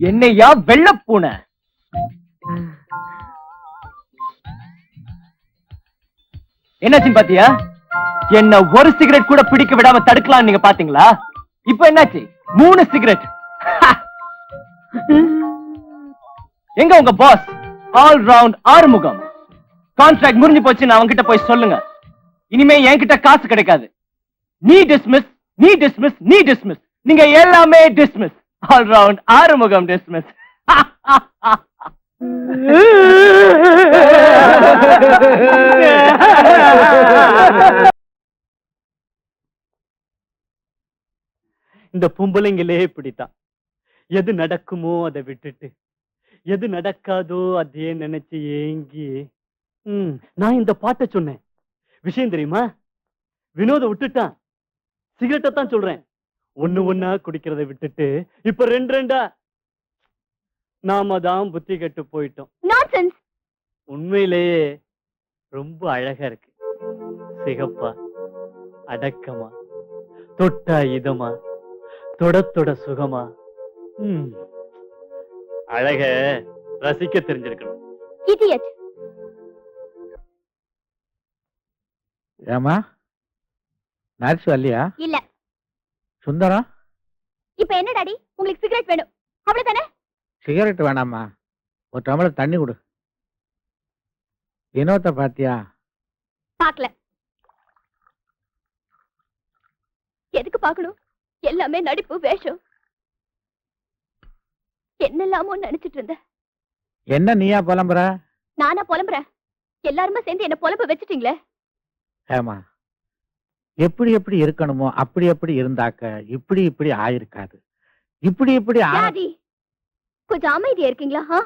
என்னையா வெள்ளப்பூனை? என்னாச்சுன்னு பாத்தியா? என்ன ஒரு சிகரெட் கூட பிடிக்க விடாம தடுக்கலாம் நீங்க பாத்தீங்களா? இப்ப என்னாச்சு? 3 சிகரெட். எங்க உங்க boss all round Arumugam? Contract முடிஞ்சு போச்சு, அவன்கிட்ட போய் சொல்லுங்க. இனிமே என்கிட்ட காசு கிடைக்காது. நீ டிஸ்மிஸ், நீ டிஸ்மிஸ், நீ டிஸ்மிஸ். நீங்க எல்லாமே dismiss. All round Arumugam dismiss. இந்த பொம்பளைங்களே இப்படித்தான். எது நடக்குமோ அதை விட்டுட்டு, எது நடக்காதோ அதையே நினைச்சு ஏங்கி. நான் இந்த பாட்டை சொன்னேன். விஷயம் தெரியுமா? வினோத விட்டுட்டான். சிகரெட்டை தான் சொல்றேன். ஒண்ணு ஒண்ணா குடிக்கிறத விட்டுட்டு இப்ப 2 நாம தான் புத்தி கெட்டு போயிட்டோம். உண்மையிலேயே ரொம்ப அழகா இருக்கு. சிகப்பா, அடக்கமா, தொட்டா இதமா, தொட தொட சுகமா. அழக ரசிக்க தெரிஞ்சிருக்கணும். ஏமா நர்ஸ் வரலையா? இல்ல. சுந்தரம், இப்ப என்ன டாடி, உங்களுக்கு சிகரெட் வேணும் அவ்வளவுதானே? சிகரெட் வேணாமா, ஒரு டம்ளர் தண்ணி கொடு. வினோத்தை பாத்தியா? பாக்கல. எதுக்கு பாக்கணும்? எல்லாமே நடிப்பு, வேஷம். என்னெல்லாமோ நினைச்சிட்டு இருந்த. என்ன நீயா புலம்புற? நானா புலம்புறேன்? எல்லாருமே சேர்ந்து என்ன புலம்ப வச்சுட்டீங்களே. ஏமா, எப்படி எப்படி இருக்கணுமோ அப்படி எப்படி இருந்தாக்க இப்படி இப்படி ஆயிருக்காது. இப்படி இப்படி கொஞ்சம் அமைதியா இருக்கீங்களா?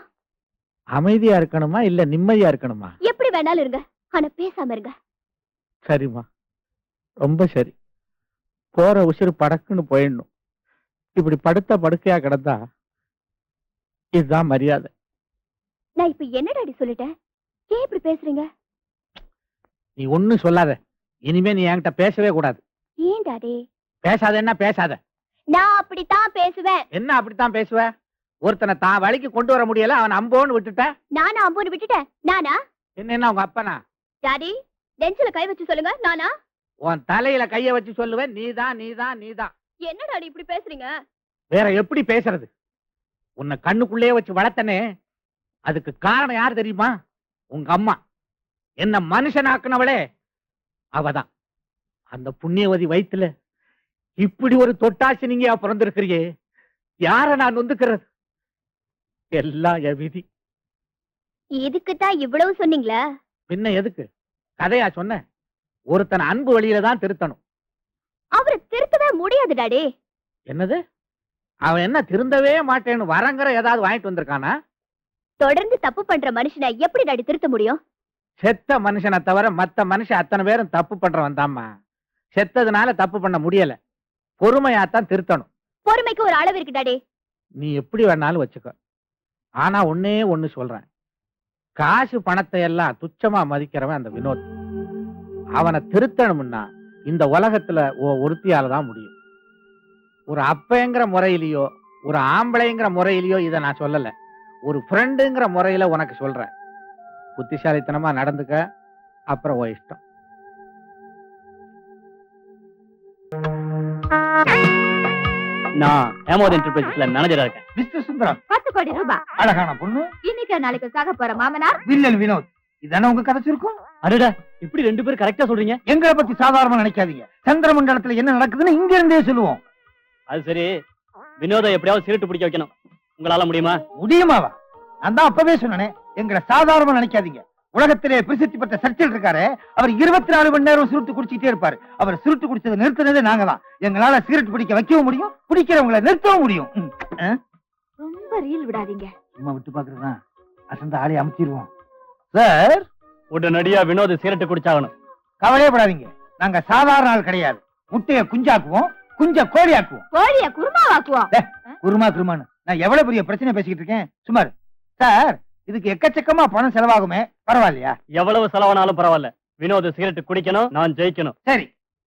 அமைதியா இருக்கணுமா இல்ல நிம்மதியா இருக்கணுமா? எப்படி வேணாலும் இருங்க, ஆனா பேசாம இருங்க. சரிம்மா, ரொம்ப சரி. போற உசிறு படக்குன்னு போயிடணும். இப்படி படுத்த படுக்கையா கிடந்தா இதுதான் மரியாதை. நான் இப்ப என்ன டாடி சொல்லிட்டேன்? ஏன் இப்படி பேசுறீங்க? நீ ஒண்ணும் சொல்லாத. இனிமே நீ என்கிட்ட பேசவே கூடாது. ஏன் டாடி? பேசாத. என்ன பேசாத? நான் அப்படித்தான் பேசுவேன். என்ன அப்படித்தான் பேசுவ? ஒருத்தனை தான் வழிக்கு கொண்டு வர முடியல, அவன் அம்போன்னு விட்டுட்ட. நானா அம்போன்னு விட்டுட்டேன்? நானா? என்ன உங்க அப்பனா? டாடி, நெஞ்சில கை வச்சு சொல்லுங்க. நானா? உன் தலையில கைய வச்சு சொல்லுவேன். நீதான் நீதான் நீதான். என்ன டாடி இப்படி பேசுறீங்க? வேற எப்படி பேசுறது? உன்னை கண்ணுக்குள்ளே வச்சு வளர்த்தனே, அதுக்கு காரணம் யார் தெரியுமா? உங்க அம்மா. என்ன மனுஷனாக்குனவளே அவதான். அந்த புண்ணியவதி வயித்துல இப்படி ஒரு தொட்டாசி நீங்க பிறந்திருக்கிறியே, யார நான் நொந்துக்கிறது? எல்லாம் என் விதி. இதுக்குத்தான் இவ்வளவு சொன்னீங்களா? பின்ன எதுக்கு கதையா சொன்ன? ஒருத்தன் அன்பு வழியில தான் திருத்தணும். அவரை திருத்தவே முடியாது டாடி. என்னது? அவன் என்ன திருந்தவே மாட்டேன்னு வரங்கிற ஏதாவது வாங்கிட்டு வந்திருக்கானா? தொடர்ந்து தப்பு பண்ற மனுஷனை எப்படி டாடி திருத்த முடியும்? செத்த மனுஷனை தவிர மத்த மனுஷன் அத்தனை பேரும் தப்பு பண்றவன் தாம்மா. செத்ததுனால தப்பு பண்ண முடியல. பொறுமையாத்தான் திருத்தணும். பொறுமைக்கு ஒரு அளவு இருக்கு டாடி. நீ எப்படி வேணாலும் வச்சுக்க. ஆனா ஒன்னே ஒண்ணு சொல்றேன். காசு பணத்தை எல்லாம் துச்சமா மதிக்கிறவன் அந்த வினோத். அவனை திருத்தணும்னா இந்த உலகத்துல ஒருத்தியாலதான் முடியும். ஒரு அப்பங்கிற முறையிலயோ ஒரு ஆம்பளைங்கிற முறையிலயோ இதை நான் சொல்லல. ஒரு ஃப்ரெண்டுங்கிற முறையில உனக்கு சொல்றேன். புத்திசாலித்தனமா நடந்துக்க, அப்புறம் இஷ்டம். நான் ஹேமோத் என்டர்பிரைசஸ்ல மேனேஜரா இருக்கேன். மிஸ்டர் சுந்தரம், 10 கோடி ரூபாய். அழகான பொண்ணு. இன்னைக்கு நாளைக்கு சாக போற மாமனார் வில்லன் வினோத். இதானே உங்க கிடைச்சிருக்கும்? அடடா, இப்படி 2 பேரும் கரெக்டா சொல்றீங்க. எங்களை பத்தி சாதாரணமா நினைக்காதீங்க. சந்திர மண்டலத்துல என்ன நடக்குதுன்னு இங்க இருந்தே சொல்லுவோம். அது சரி, வினோதை எப்படியாவது சிகரெட் பிடிக்க வைக்கணும். உங்களால முடியுமா? முடியுமாவா? நான் தான் அப்பவே சொன்னேன், எங்களை சாதாரணமா நினைக்காதீங்க. உலகத்திலே பிரசித்தி பெற்ற சர்ச்சில் இருக்காரு, அவர் 24 மணி நேரம் சுருட்டு குடிச்சிட்டே இருப்பாரு. அவர் சுருட்டு குடிச்சதை நிறுத்தினதே நாங்க தான். எங்களால சிகரெட் பிடிக்க வைக்கவும் முடியும், பிடிக்கிறவங்களை நிறுத்தவும் முடியும். ரொம்ப ரீல் விடாதீங்க. சும்மா விட்டு பாக்குறதா, அசந்த ஆளை அமைச்சிருவோம். சார், உடனடியா வினோத சிகரெட் குடிச்சாகணும். கவலையப்படாதீங்க, நாங்க சாதாரண ஆள் கிடையாது. முட்டைய குஞ்சாக்குவோம், குஞ்ச கோழியாக்குவோம். கோழிய குருமாவாக்குவோம். குருமான்னு நான் எவ்வளவு பெரிய பிரச்சனை பேசிக்கிட்டு இருக்கேன். சுமார் சார், இதுக்கு எக்கச்சக்கமா பணம் செலவாகுமே, பரவாயில்லையா? எவ்வளவு செலவானாலும் பரவாயில்ல. வினோத சிகரெட் குடிக்கணும், நான் ஜெயிக்கணும். சரி,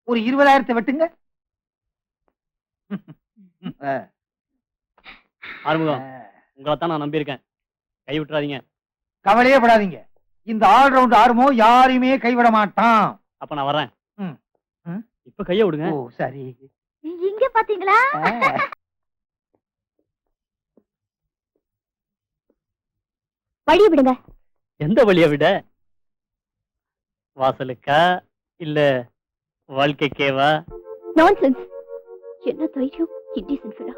ஒரு 20,000 வெட்டுங்க. ஆறுமுகம் உங்களை தான் நான் நம்பியிருக்கேன், கை விட்டுறாதீங்க. கவலையே படாதீங்க, இந்த ஆல்ரவுண்ட் ஆர்மோ யாரையுமே கைவிட மாட்டான். அப்ப நான் வர்றேன். ம். ம். இப்ப கைய விடுங்க. ஓ சரி. இங்க பாத்தீங்களா? வழிய விடுங்க. எந்த வழியை விட? வாசலுக்கா இல்ல வாழ்க்கைக்கேவா? நான்சென்ஸ். என்ன தைரியம் இன்டிசென்ட் ஃபெலோ.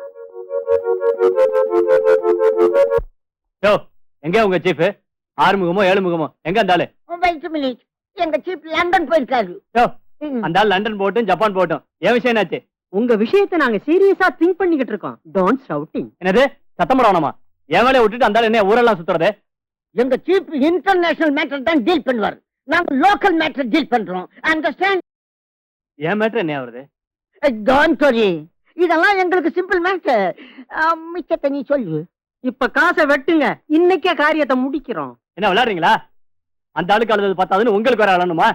யோ, எங்க உங்க சீஃப்? ஆறுமுகமோ ஏழுமுகமோ எங்க அந்த ஆளு? எங்க சீப் லண்டன் போயிருக்காரு. யோ, அந்த ஆள் லண்டன் போட்டும் ஜப்பான் போட்டும், ஏன் விஷயம் என்னாச்சு? உங்க விஷயத்தை நாங்க சீரியஸா திங்க் பண்ணிக்கிட்டு இருக்கோம். Don't shouting. என்னது சத்தம் போடணுமா? என் வேலையை விட்டுட்டு அந்த ஆள் என்ன ஊரெல்லாம் சுத்துறது? எங்க சீப் இன்டர்நேஷனல் மேட்டர் தான் டீல் பண்ணுவார். நாங்க லோக்கல் மேட்டர் டீல் பண்றோம். அண்டர்ஸ்டாண்ட்? என் மேட்டர் என்ன ஆகுறது? டோன்ட் வரி, இதெல்லாம் எங்களுக்கு சிம்பிள் மேட்டர். மிச்சத்தை நீ சொல்லு. இப்ப காசை வெட்டுங்க, இன்னைக்கே காரியத்தை முடிக்கிறோம். என்ன விளையாடுறீங்களா? அந்த ஆளுக்கு அழுது பார்த்தாதுன்னு உங்களுக்கு வேற அழணுமா?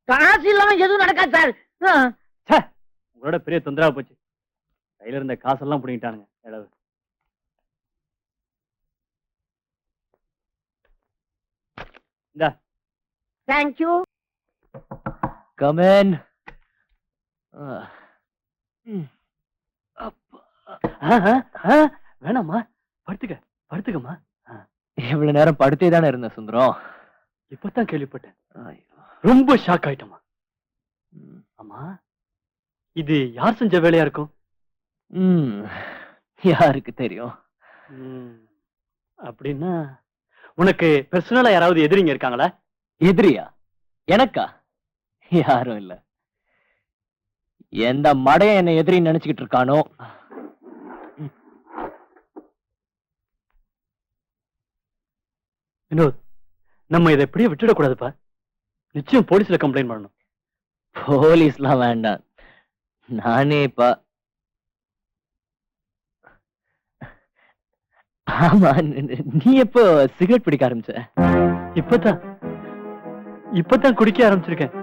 காசு இல்லாம எதுவும் நடக்காது சார். உங்களோட பெரிய தொந்தரவா போச்சு. கையில இருந்த காசெல்லாம் புடிங்கிட்டானுங்க. எடவு இந்தா. தேங்க்யூ. Come in. வேணாமா, படுத்துக்க படுத்துக்கம்மா. இவ்வளவு நேரம் படுத்தே தானே இருந்த சுந்தரம். இப்பதான் கேள்விப்பட்டேன், ரொம்ப ஷாக் ஆயிட்டமா. ஆமா, இது யார் செஞ்ச வேலையா இருக்கும்? யாருக்கு தெரியும்? அப்படின்னா உனக்கு பர்சனலா யாராவது எதிரிங்க இருக்காங்களா? எதிரியா? எனக்கா? யாரும் இல்ல. எந்த மடைய என்ன எதிரி நினைச்சுக்கிட்டு இருக்கானோ. வினோத், நம்ம இதை எப்படியே விட்டுடக்கூடாதுப்பா. நிச்சயம் போலீஸ்ல கம்ப்ளைண்ட் பண்ணணும். போலீஸ்லாம் வேண்டாம், நானே ஆமா, நீ எப்போ சிகரெட் பிடிக்க ஆரம்பிச்ச? இப்பதான் குடிக்க ஆரம்பிச்சிருக்கேன்.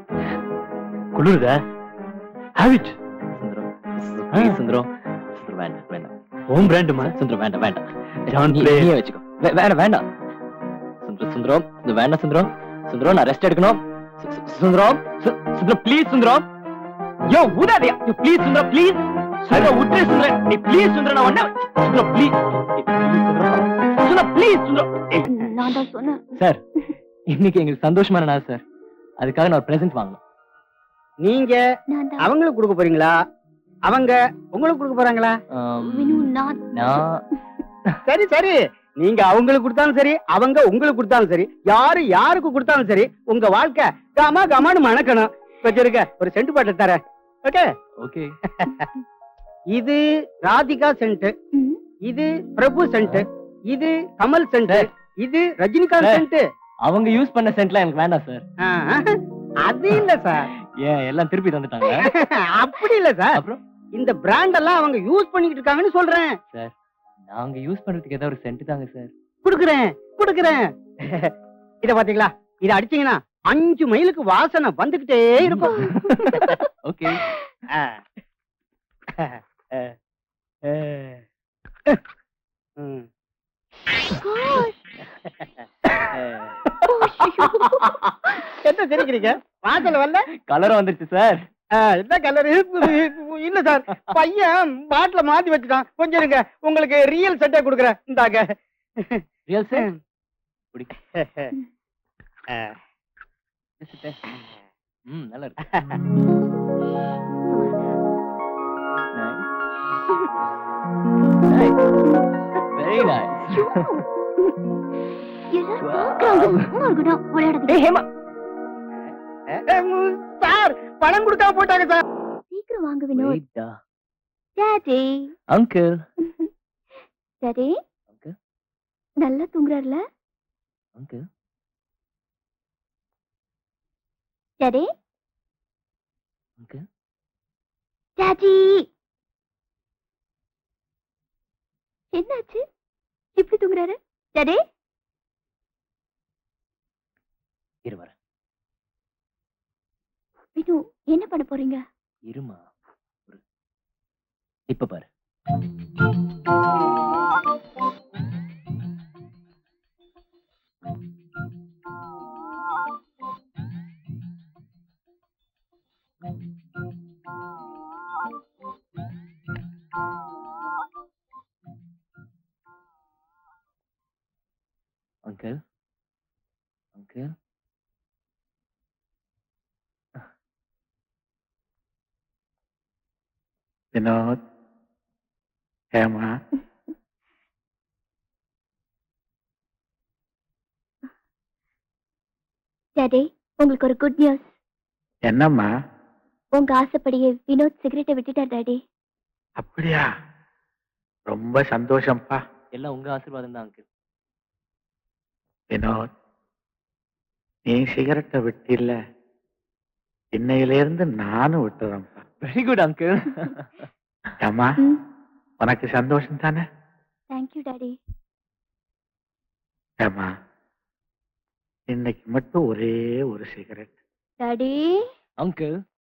குளிருதா? ஹேபிட். சுந்தரம், please சுந்தரம். சுந்தரம் வேண்டாம் வேண்டாம். ஹோம் பிராண்டுமா? சுந்தரம் வேண்டாம் வேண்டாம். John நீ- Play. நீயே வச்சுக்கோ. வேண்டாம் வேண்டாம். சுந்தரம் சுந்தரம், இது வேண்டாம் சுந்தரம். சுந்தரம், நான் ரெஸ்ட் எடுக்கணும். சுந்தரம், சுந்தரம் ப்ளீஸ் சுந்தரம். யோ ஊதாதே. Please Sundaram, please. சுந்தரம் விட்டு சுந்தரம். நீ ப்ளீஸ் சுந்தரம், நான் ஒண்ணே. சுந்தரம் ப்ளீஸ். சுந்தரம் ப்ளீஸ் சுந்தரம். நான் தான் சொன்னேன். சார், இன்னைக்கு எங்களுக்கு சந்தோஷமான நாள் சார். அதுக்காக நான் ஒரு பிரசன்ட் வாங்கணும். நீங்க நான் தான். அவங்களுக்கு கொடுக்க போறீங்களா? அவங்க உங்களுக்கு கொடுக்க போறாங்களா? வினு, நான் நான் சரி சரி, நீங்க அவங்களுக்கு கொடுத்தாலும் சரி, அவங்க உங்களுக்கு கொடுத்தாலும் சரி, யாரு யாருக்கு கொடுத்தாலும் சரி, உங்க வாழ்க்கை கமா கமான்னு மணக்கணும். வச்சிருக்க ஒரு சென்ட் பாட்டில் தரேன். ஓகே? ஓகே. இது ராதிகா சென்ட், ம், இது பிரபு சென்ட், இது கமல் சென்ட், இது ரஜினிகாந்த் சென்ட். அவங்க யூஸ் பண்ண சென்ட்லாம் எனக்கு வேண்டாம் சார். அது இல்ல சார். ஏன் எல்லாம் திருப்பி தந்துட்டாங்க? அப்படி இல்ல சார். அப்புறம் இந்த பிராண்ட் எல்லாம் அவங்க யூஸ் பண்ணிக்கிட்டு இருக்காங்கன்னு சொல்றேன். நாங்க யூஸ் பண்றதுக்கு ஏதாவது ஒரு சென்ட் தாங்க சார். குடுக்குறேன் குடுக்குறேன். இத பாத்தீங்களா? இத அடிச்சீங்கன்னா 5 மைலுக்கு வாசனை வந்துகிட்டே இருக்கும். ஓகே. என்ன தெரிக்கிறீங்க? வாசல் வரல? கலர் வந்துருச்சு சார். என்ன கலர்? இல்ல சார், பையன் பாட்டில மாத்தி வச்சுட்டான். கொஞ்சம் இருங்க, உங்களுக்கு ரியல் செட்டே குடுக்குறேன். இந்தாங்க. Real sir. குடி. நல்லா இருக்கு. Very nice. சார், பணம் கொடுக்காம போட்டாங்க சார். சீக்கிரம் வாங்க வினோத். வெயிட்டா. டாடி. அங்கிள். டாடி. அங்கிள். நல்லா தூங்குறாருல? அங்கிள். டாடி. அங்கிள். டாடி. என்னாச்சு? இப்படி தூங்குறாரு? டாடி. இருவர. வினு, என்ன பண்ண போறீங்க? இருமா. இப்ப பாரு. அங்கிள் அங்கிள் வினோத், ஏமா டாடி, உங்களுக்கு ஒரு குட் நியூஸ். என்னம்மா? உங்க ஆசைப்படியே வினோத் சிகரெட்டை விட்டுட்டார் டாடி. அப்படியா? ரொம்ப சந்தோஷம்ப்பா. எல்லாம் உங்க ஆசீர்வாதம் தான் அங்கிள். வினோத், நீ சிகரெட்டை விட்டில்ல, இன்னையிலிருந்து நானும் விட்டுறேன்ப்பா. Very good uncle. ஏம்மா, உனக்கு சந்தோஷம் தானே? Thank you daddy. ஏம்மா, இன்னைக்கு மட்டும் ஒரே ஒரு சிகரெட். Daddy uncle